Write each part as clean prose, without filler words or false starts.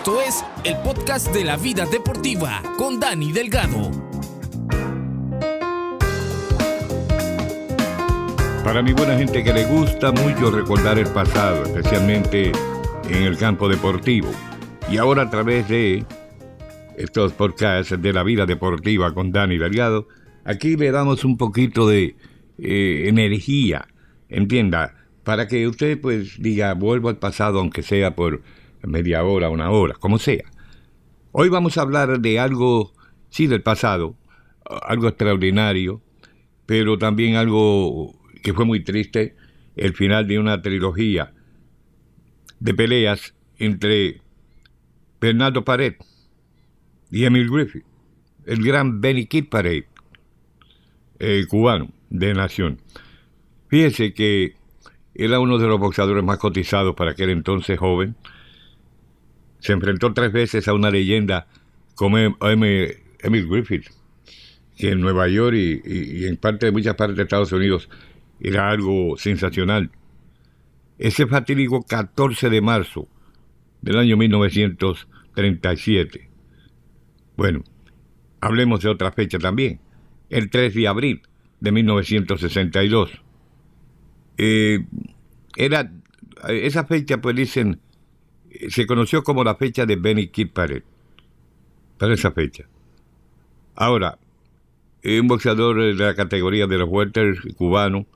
Esto es el podcast de la vida deportiva con Dani Delgado. Para mi buena gente que le gusta mucho recordar el pasado, especialmente en el campo deportivo. Y ahora a través de estos podcasts de la vida deportiva con Dani Delgado, aquí le damos un poquito de energía, entienda, para que usted pues diga, vuelvo al pasado aunque sea por media hora, una hora, como sea. Hoy vamos a hablar de algo, sí, del pasado, algo extraordinario, pero también algo que fue muy triste, el final de una trilogía de peleas entre Bernardo Paret y Emil Griffith, el gran Benny Kid Paret, cubano de nación. Fíjese que era uno de los boxeadores más cotizados para aquel entonces joven. Se enfrentó 3 veces a una leyenda como Emil Griffith, que en Nueva York y en muchas partes de Estados Unidos era algo sensacional. Ese fatídico 14 de marzo del año 1937. Bueno, hablemos de otra fecha también. El 3 de abril de 1962. Esa fecha, pues dicen, se conoció como la fecha de Benny Kid Paret. Para esa fecha. Ahora, un boxeador de la categoría de los welters cubano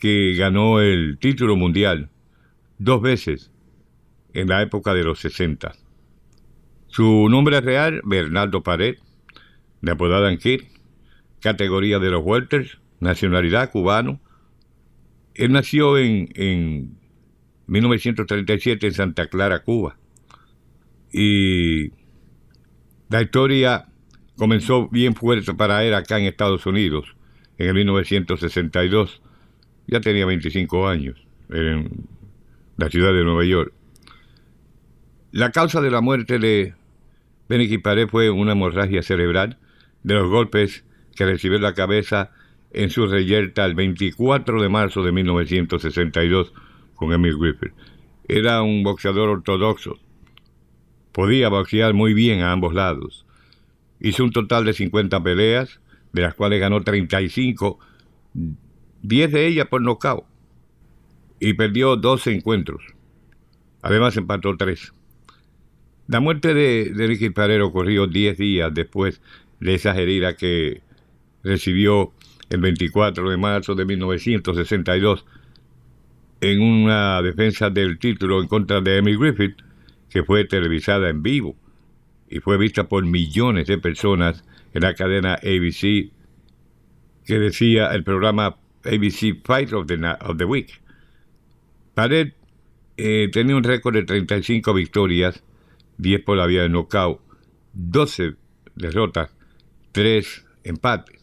que ganó el título mundial 2 veces en la época de los 60. Su nombre real, Bernardo Paret, de apodada Kid, categoría de los welters, nacionalidad cubano. Él nació en 1937 en Santa Clara, Cuba. Y la historia comenzó bien fuerte para él acá en Estados Unidos, en el 1962. Ya tenía 25 años, en la ciudad de Nueva York. La causa de la muerte de Benny Kid Paret fue una hemorragia cerebral de los golpes que recibió en la cabeza en su reyerta el 24 de marzo de 1962 con Emil Griffith. Era un boxeador ortodoxo. Podía boxear muy bien a ambos lados. Hizo un total de 50 peleas, de las cuales ganó 35, 10 de ellas por nocaut, y perdió 12 encuentros. Además empató 3. La muerte de Benny Kid Paret ocurrió 10 días después de esa herida que recibió el 24 de marzo de 1962 en una defensa del título en contra de Emil Griffith, que fue televisada en vivo y fue vista por millones de personas en la cadena ABC, que decía el programa ABC Fight of the Week. Paret tenía un récord de 35 victorias, 10 por la vía de knockout, 12 derrotas, 3 empates.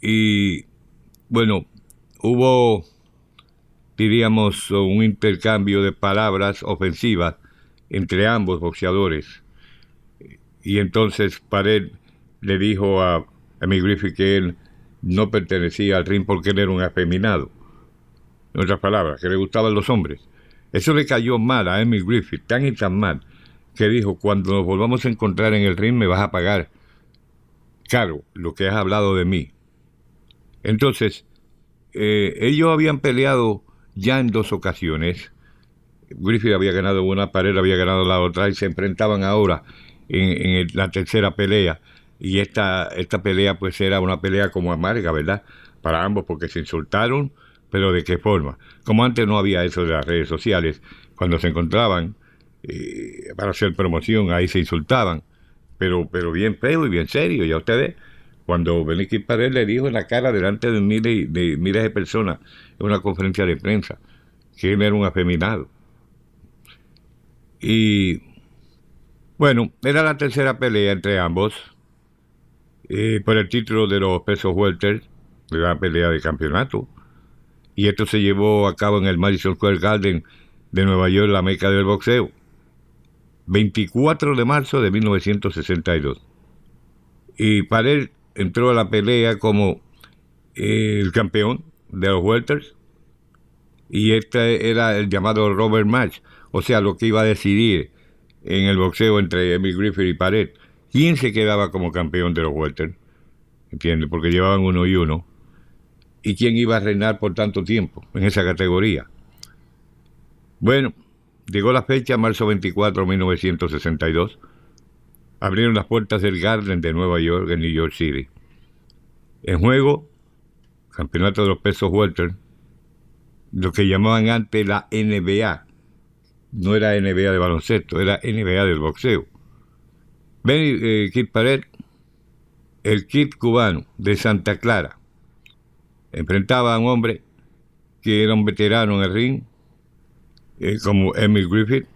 Y bueno, hubo, diríamos, un intercambio de palabras ofensivas entre ambos boxeadores. Y entonces Paret le dijo a Emil Griffith que él no pertenecía al ring porque él era un afeminado. En otras palabras, que le gustaban los hombres. Eso le cayó mal a Emil Griffith, tan y tan mal, que dijo, cuando nos volvamos a encontrar en el ring me vas a pagar caro lo que has hablado de mí. Entonces, ellos habían peleado ya en 2 ocasiones. Griffith había ganado una, Paret había ganado la otra, y se enfrentaban ahora en la tercera pelea. Y esta pelea pues era una pelea como amarga, ¿verdad? Para ambos, porque se insultaron, pero ¿de qué forma? Como antes no había eso de las redes sociales, cuando se encontraban para hacer promoción, ahí se insultaban, pero bien feo y bien serio. Ya ustedes, cuando Benny Kid Paret le dijo en la cara delante de miles de personas en una conferencia de prensa que él era un afeminado. Y bueno, era la tercera pelea entre ambos por el título de los pesos welter, de la pelea de campeonato. Y esto se llevó a cabo en el Madison Square Garden de Nueva York, la meca del boxeo, 24 de marzo de 1962. Y Paret entró a la pelea como el campeón de los welters, y este era el llamado Robert Match, o sea, lo que iba a decidir en el boxeo entre Emil Griffith y Paret. ¿Quién se quedaba como campeón de los welter? ¿Entiendes? Porque llevaban 1-1. ¿Y quién iba a reinar por tanto tiempo en esa categoría? Bueno, llegó la fecha, marzo 24 de 1962. Abrieron las puertas del Garden de Nueva York, en New York City. En juego, campeonato de los pesos welter, lo que llamaban antes la NBA. No era NBA de baloncesto, era NBA del boxeo. Benny Kid Paret, el Kid cubano de Santa Clara, enfrentaba a un hombre que era un veterano en el ring, como Emil Griffith,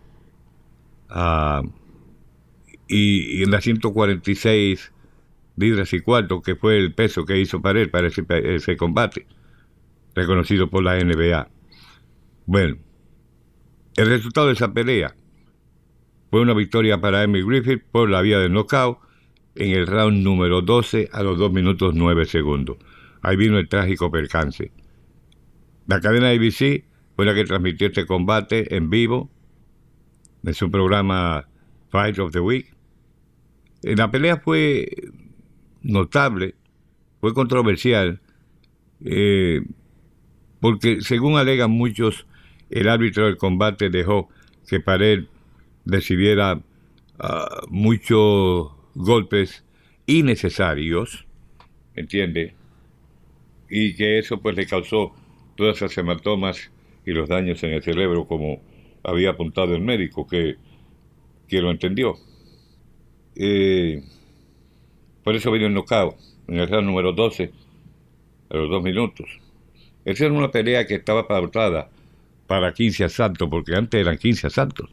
y en las 146 libras y cuarto, que fue el peso que hizo Paret para ese combate, reconocido por la NBA. Bueno, el resultado de esa pelea fue una victoria para Emil Griffith por la vía del knockout en el round número 12 a los 2 minutos 9 segundos. Ahí vino el trágico percance. La cadena ABC fue la que transmitió este combate en vivo en su programa Fight of the Week. La pelea fue notable, fue controversial, porque según alegan muchos, el árbitro del combate dejó que Paret recibiera muchos golpes innecesarios, ¿entiende? Y que eso pues le causó todas esas hematomas y los daños en el cerebro, como había apuntado el médico, que lo entendió. Por eso vino el knockout en el round número 12 a los 2 minutos. Esa era una pelea que estaba pautada para 15 asaltos, porque antes eran 15 asaltos.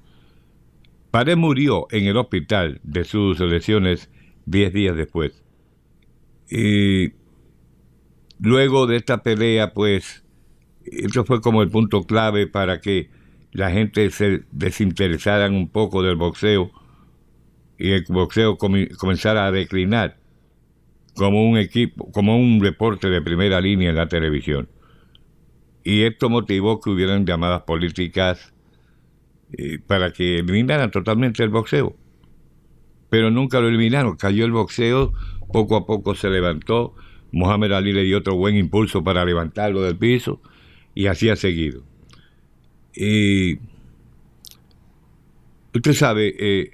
Paret murió en el hospital de sus lesiones 10 días después. Y luego de esta pelea, pues, eso fue como el punto clave para que la gente se desinteresara un poco del boxeo y el boxeo comenzara a declinar como un equipo, como un deporte de primera línea en la televisión. Y esto motivó que hubieran llamadas políticas para que eliminaran totalmente el boxeo. Pero nunca lo eliminaron, cayó el boxeo, poco a poco se levantó, Muhammad Ali le dio otro buen impulso para levantarlo del piso, y así ha seguido. Y usted sabe,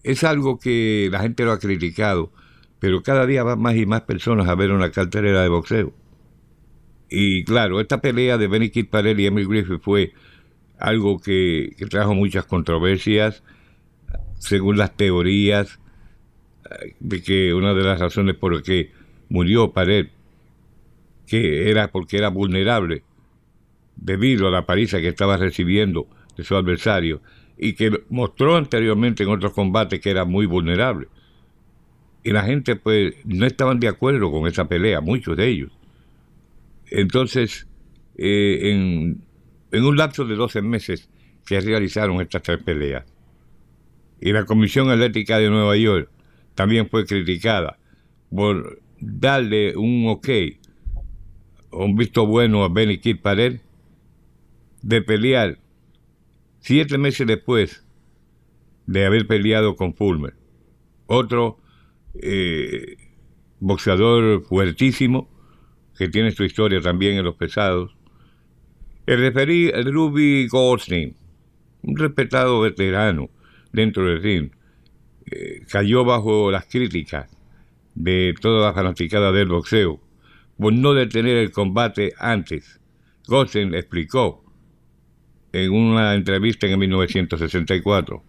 es algo que la gente lo ha criticado, pero cada día van más y más personas a ver una cartelera de boxeo. Y claro, esta pelea de Benny Kid Paret y Emil Griffith fue algo que trajo muchas controversias, según las teorías, de que una de las razones por las que murió Paret, que era porque era vulnerable debido a la paliza que estaba recibiendo de su adversario, y que mostró anteriormente en otros combates que era muy vulnerable. Y la gente pues no estaban de acuerdo con esa pelea, muchos de ellos. Entonces, en un lapso de 12 meses se realizaron estas 3 peleas. Y la Comisión Atlética de Nueva York también fue criticada por darle un ok, un visto bueno a Benny Kid Paret de pelear 7 meses después de haber peleado con Fulmer, otro boxeador fuertísimo que tiene su historia también en los pesados. El referí Ruby Goldstein, un respetado veterano dentro del ring, cayó bajo las críticas de toda la fanaticada del boxeo por no detener el combate antes. Goldstein explicó en una entrevista en 1964: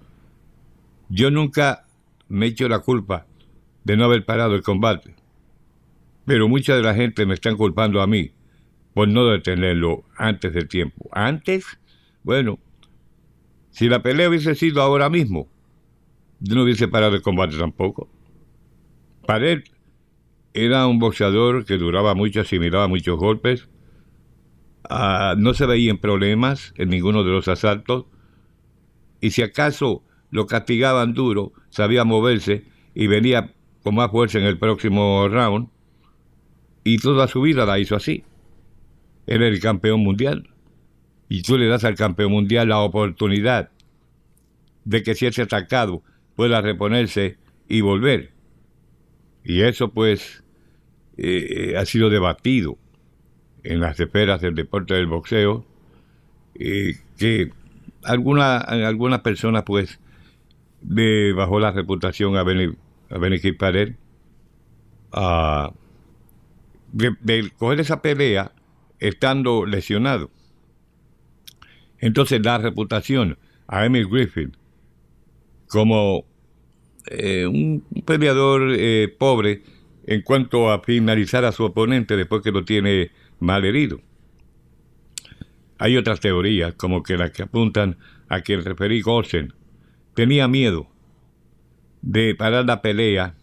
yo nunca me echo la culpa de no haber parado el combate, pero mucha de la gente me están culpando a mí por no detenerlo antes del tiempo. ¿Antes? Bueno, si la pelea hubiese sido ahora mismo, yo no hubiese parado el combate tampoco. Paret era un boxeador que duraba mucho, asimilaba muchos golpes, no se veían problemas en ninguno de los asaltos, y si acaso lo castigaban duro, sabía moverse y venía con más fuerza en el próximo round, y toda su vida la hizo así. Él era el campeón mundial, y tú le das al campeón mundial la oportunidad de que si es atacado pueda reponerse y volver. Y eso pues ha sido debatido en las esferas del deporte del boxeo, que algunas personas pues bajó la reputación a Benny Kid Pared de coger esa pelea estando lesionado. Entonces da reputación a Emil Griffith como un peleador pobre en cuanto a finalizar a su oponente después que lo tiene mal herido. Hay otras teorías, como que las que apuntan a que el referee Gosen tenía miedo de parar la pelea.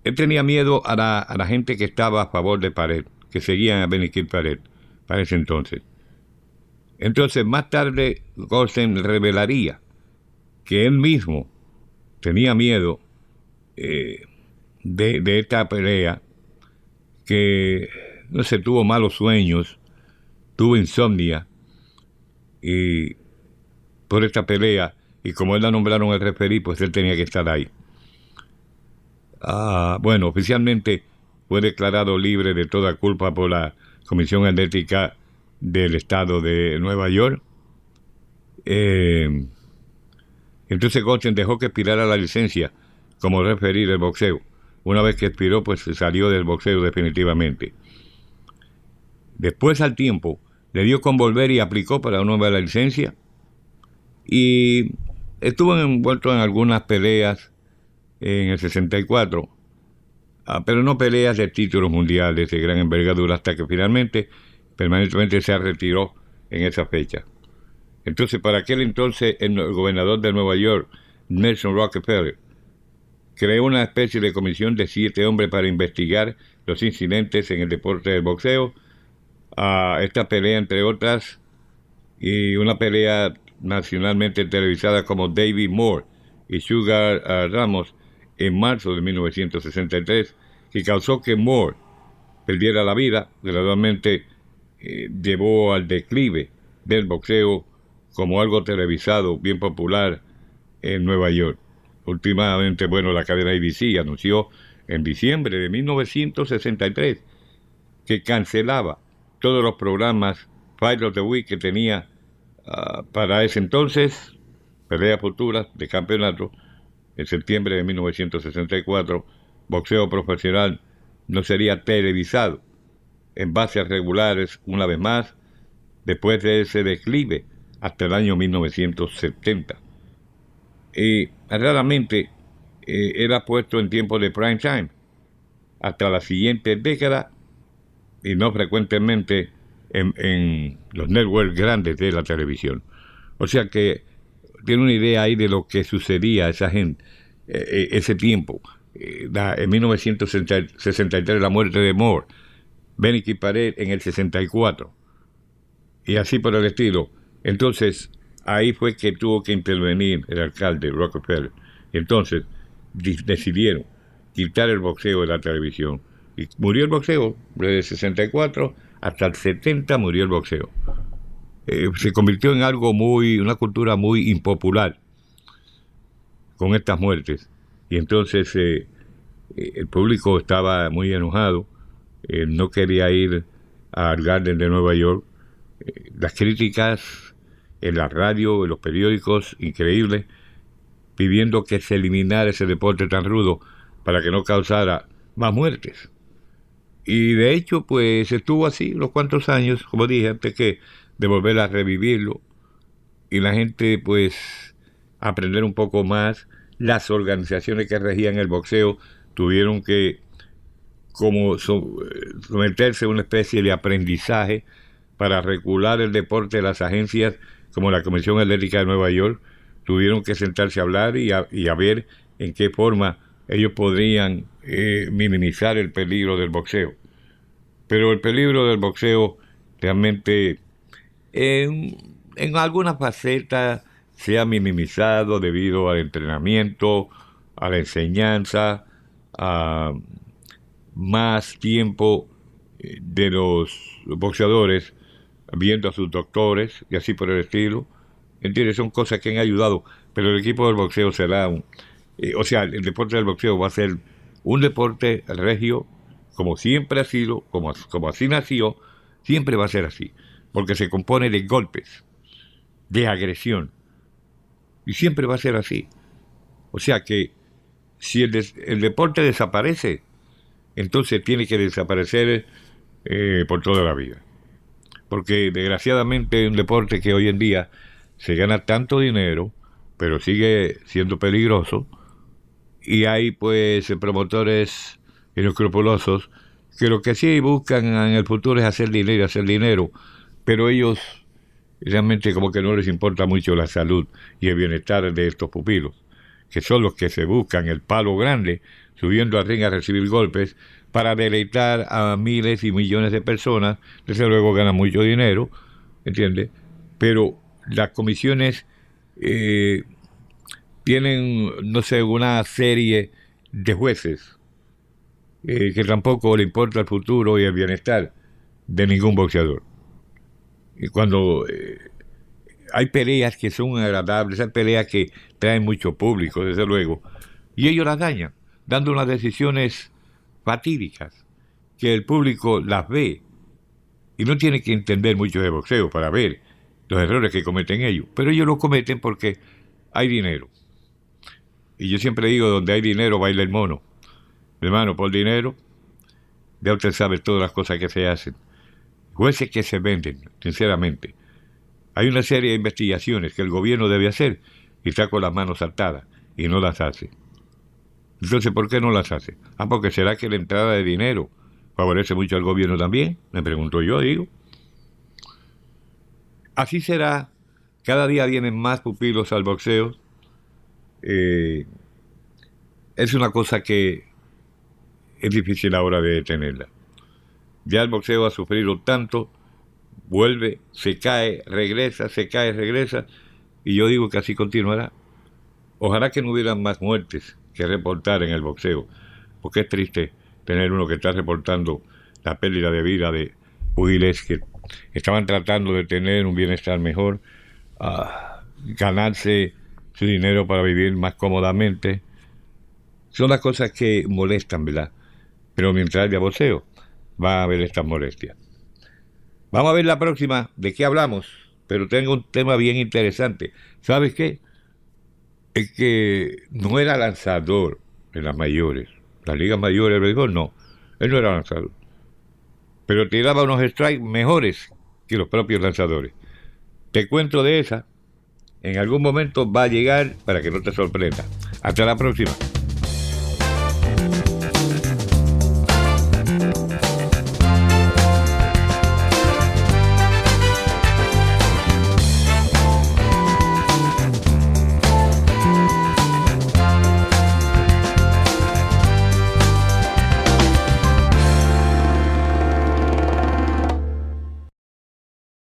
Él tenía miedo a la gente que estaba a favor de Pared, que seguían a Benny Kid Pared para ese entonces. Entonces, más tarde, Gosen revelaría que él mismo tenía miedo de esta pelea, que no sé, tuvo malos sueños, tuvo insomnia, y por esta pelea, y como él la nombraron el referí, pues él tenía que estar ahí. Bueno, oficialmente fue declarado libre de toda culpa por la Comisión Atlética del Estado de Nueva York. Entonces Gosen dejó que expirara la licencia como referí del boxeo. Una vez que expiró, pues se salió del boxeo definitivamente. Después, al tiempo, le dio con volver y aplicó para una nueva licencia. Y estuvo envuelto en algunas peleas en el 64, pero no peleas de títulos mundiales de gran envergadura, hasta que finalmente, permanentemente se retiró en esa fecha. Entonces, para aquel entonces, el gobernador de Nueva York, Nelson Rockefeller, creó una especie de comisión de 7 hombres para investigar los incidentes en el deporte del boxeo. Esta pelea, entre otras, y una pelea nacionalmente televisada como David Moore y Sugar Ramos en marzo de 1963, que causó que Moore perdiera la vida. Gradualmente llevó al declive del boxeo como algo televisado bien popular en Nueva York. Últimamente, bueno, la cadena ABC anunció en diciembre de 1963 que cancelaba todos los programas Fight of the Week que tenía para ese entonces, peleas futuras de campeonato. En septiembre de 1964, boxeo profesional no sería televisado en bases regulares una vez más, después de ese declive hasta el año 1970. Y raramente era puesto en tiempo de prime time hasta la siguiente década, y no frecuentemente en los networks grandes de la televisión. O sea que tiene una idea ahí de lo que sucedía a esa gente, ese tiempo. En 1963 la muerte de Moore, Benny Kid Pared en el 64, y así por el estilo. Entonces, ahí fue que tuvo que intervenir el alcalde Rockefeller. Entonces, decidieron quitar el boxeo de la televisión. Y murió el boxeo, desde el 64 hasta el 70 murió el boxeo. Se convirtió en una cultura muy impopular con estas muertes. Y entonces el público estaba muy enojado, no quería ir al Garden de Nueva York. Las críticas en la radio, en los periódicos, increíbles, pidiendo que se eliminara ese deporte tan rudo para que no causara más muertes. Y de hecho, pues estuvo así unos cuantos años, como dije, antes de volver a revivirlo. Y la gente, pues, aprender un poco más. Las organizaciones que regían el boxeo tuvieron que someterse a una especie de aprendizaje para regular el deporte. Las agencias como la Comisión Atlética de Nueva York tuvieron que sentarse a hablar y a ver en qué forma ellos podrían minimizar el peligro del boxeo. Pero el peligro del boxeo realmente en algunas facetas se ha minimizado debido al entrenamiento, a la enseñanza, a más tiempo de los boxeadores viendo a sus doctores y así por el estilo. ¿Entiendes? Son cosas que han ayudado, pero el equipo del boxeo será el deporte del boxeo va a ser un deporte regio, como siempre ha sido, como así nació, siempre va a ser así, porque se compone de golpes, de agresión, y siempre va a ser así. O sea que si el deporte desaparece, entonces tiene que desaparecer por toda la vida. Porque desgraciadamente es un deporte que hoy en día se gana tanto dinero, pero sigue siendo peligroso, y hay pues promotores inescrupulosos que lo que sí buscan en el futuro es hacer dinero, pero ellos realmente como que no les importa mucho la salud y el bienestar de estos pupilos, que son los que se buscan el palo grande, subiendo al ring a recibir golpes, para deleitar a miles y millones de personas. Desde luego ganan mucho dinero, ¿entiendes? Pero las comisiones tienen, no sé, una serie de jueces que tampoco le importa el futuro y el bienestar de ningún boxeador. Y cuando hay peleas que son agradables, hay peleas que traen mucho público, desde luego, y ellos las dañan, dando unas decisiones fatídicas, que el público las ve, y no tiene que entender mucho de boxeo para ver los errores que cometen ellos, pero ellos lo cometen porque hay dinero. Y yo siempre digo, donde hay dinero baila el mono. Hermano, por dinero, ya usted sabe todas las cosas que se hacen. Jueces que se venden, sinceramente. Hay una serie de investigaciones que el gobierno debe hacer y está con las manos atadas y no las hace. Entonces, ¿por qué no las hace? Porque será que la entrada de dinero favorece mucho al gobierno también, me pregunto yo, digo. Así será, cada día vienen más pupilos al boxeo. Es una cosa que es difícil ahora de detenerla. Ya el boxeo ha sufrido tanto, vuelve, se cae, regresa, y yo digo que así continuará. Ojalá que no hubieran más muertes que reportar en el boxeo, porque es triste tener uno que está reportando la pérdida de vida de pugiles que estaban tratando de tener un bienestar mejor, ganarse su dinero para vivir más cómodamente. Son las cosas que molestan, ¿verdad? Pero mientras haya boxeo, va a haber estas molestias. Vamos a ver la próxima, de qué hablamos, pero tengo un tema bien interesante. ¿Sabes qué? Es que no era lanzador en las mayores, las ligas mayores del béisbol, no, él no era lanzador, pero tiraba unos strikes mejores que los propios lanzadores. Te cuento de esa, en algún momento va a llegar para que no te sorprenda. Hasta la próxima.